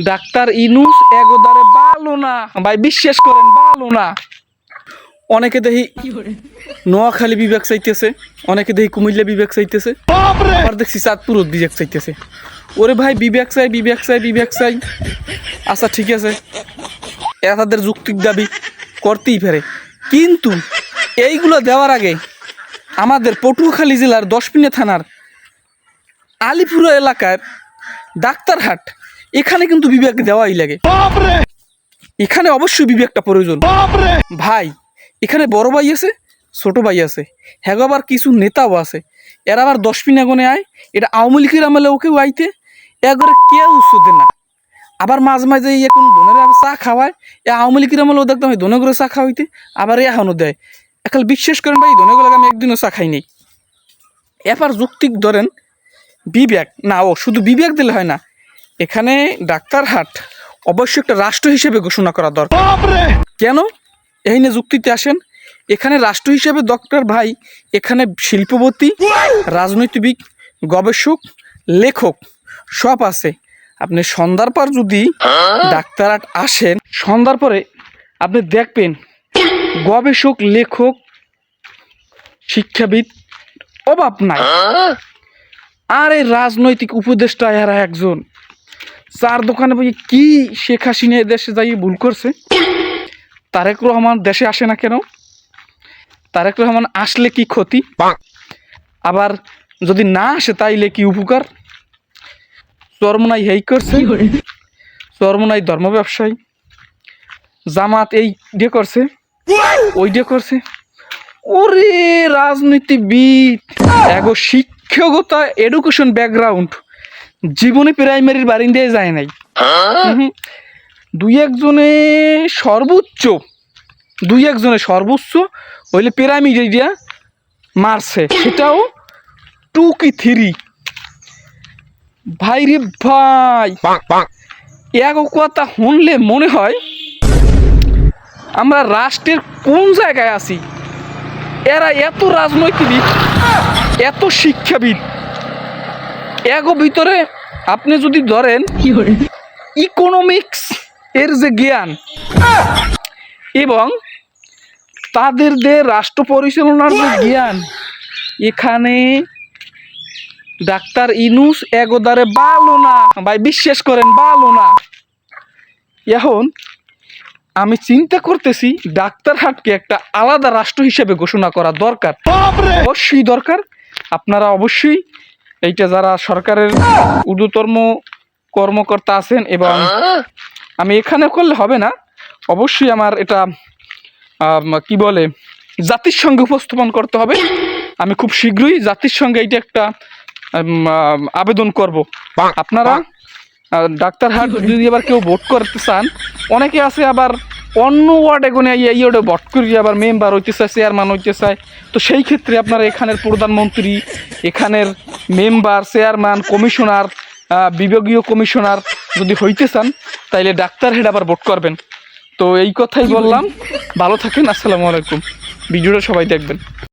Doctor Yunus এগোদারে ভালো না ভাই, বিশ্বাস করেন ভালো না। অনেকে দেখি নোয়াখালী বিভাগ চাইতেছে, অনেকে দেখি কুমিল্লা বিভাগ চাইতেছে, আবার দেখছি চাঁদপুর বিভাগ চাইতেছে। ওরে ভাই বিভাগ চাই বিভাগ চাই বিভাগ চাই, আচ্ছা ঠিক আছে, তাদের যুক্তির দাবি করতেই পারে, কিন্তু এইগুলো দেওয়ার আগে আমাদের পটুয়াখালী জেলার দশপিনা থানার আলিপুরা এলাকার ডাক্তারহাট, এখানে কিন্তু বিভাগ দেওয়াই লাগে। এখানে অবশ্যই বিভাগটা প্রয়োজন ভাই। এখানে বড় ভাই আছে, ছোট ভাই আছে, হ্যাঁ আবার কিছু নেতাও আছে। এরা আবার 10 গুণে আয়, এটা আওয়ামী লীগের আমলে ওকেও আইতে একবারে কেউ শোধে না। আবার মাঝে মাঝে এখন ধনের চা খাওয়ায়, এ আওয়ামী লীগের আমলেও দেখতাম ধনে করে চা খাওয়াইতে, আবার এখনও দেয়। এখন বিশ্বাস করেন ভাই, ধনেগুলো আমি একদিনও চা খাই নেই। এবার যুক্তিক ধরেন বিবেক না, ও শুধু বিবেক দিলে হয় না, এখানে ডাক্তারহাট অবশ্যই একটা রাষ্ট্র হিসেবে ঘোষণা করা দরকার। কেন এই নিয়ে যুক্তিতে আসেন। এখানে রাষ্ট্র হিসেবে ডক্টর ভাই, এখানে শিল্পপতি, রাজনৈতিক, গবেষক, লেখক সব আছে। আপনি সন্ধ্যার পর যদি ডাক্তারহাট আসেন, সন্ধ্যার পরে আপনি দেখবেন গবেষক, লেখক, শিক্ষাবিদ অভাব নাই। আর এই রাজনৈতিক উপদেষ্টা এরা একজন, চার দোকানে বই কি শেখ হাসিনা দেশে যাই ভুল করছে, তারেক রহমান দেশে আসে না কেন? তারেক রহমান আসলে কি ক্ষতি, আবার যদি না আসে তাইলে কি উপকার? চরমনাই হেই করছে, চরমনাই ধর্ম ব্যবসায়ী, জামাত এই দিয়ে করছে, ওই দিয়ে করছে। ওরে রাজনীতিবিদ, এগো শিক্ষকতা এডুকেশন ব্যাকগ্রাউন্ড জীবনে প্রাইমারির বারিন্দায় যায় নাই। দুই একজনে সর্বোচ্চ হইলে প্রাইমারি দিয়া মারছে, সেটাও 2 কি 3। ভাই রে ভাই, এক কথা শুনলে মনে হয় আমরা রাষ্ট্রের কোন জায়গায় আছি। এরা এত রাজনৈতিকবিদ, এত শিক্ষাবিদ, এগো ভিতরে আপনি যদি ধরেন ইকোনমিক্স এর যে জ্ঞান এবং তাদের যে রাষ্ট্র পরিচালনার যে জ্ঞান, এখানে ডাক্তার ইনুস এগোদারে ভালো না ভাই, বিশ্বাস করেন ভালো না। এখন আমি চিন্তা করতেছি ডাক্তারহাটকে একটা আলাদা রাষ্ট্র হিসেবে ঘোষণা করা দরকার, অবশ্যই দরকার। আপনারা অবশ্যই এইটা যারা সরকারের ঊর্ধ্বতম কর্মকর্তা আছেন, এবং আমি এখানে করলে হবে না, অবশ্যই আমার এটা কি বলে জাতিসংঘে উপস্থাপন করতে হবে। আমি খুব শীঘ্রই জাতিসংঘে এইটা একটা আবেদন করব। আপনারা ডাক্তারহাট যদি আবার কেউ ভোট করতে চান, অনেকে আছে আবার অন্য ওয়ার্ডে গুনে এই ওয়ার্ডে ভোট করি আবার মেম্বার হইতে চায়, চেয়ারম্যান হইতে চায়। তো সেই ক্ষেত্রে আপনারা এখানের প্রধানমন্ত্রী, এখানের মেম্বার, চেয়ারম্যান, কমিশনার, বিভাগীয় কমিশনার যদি হইতে চান, তাইলে ডাক্তারহাট আবার ভোট করবেন। তো এই কথাই বললাম, ভালো থাকেন, আসসালামু আলাইকুম। ভিডিওটা সবাই দেখবেন।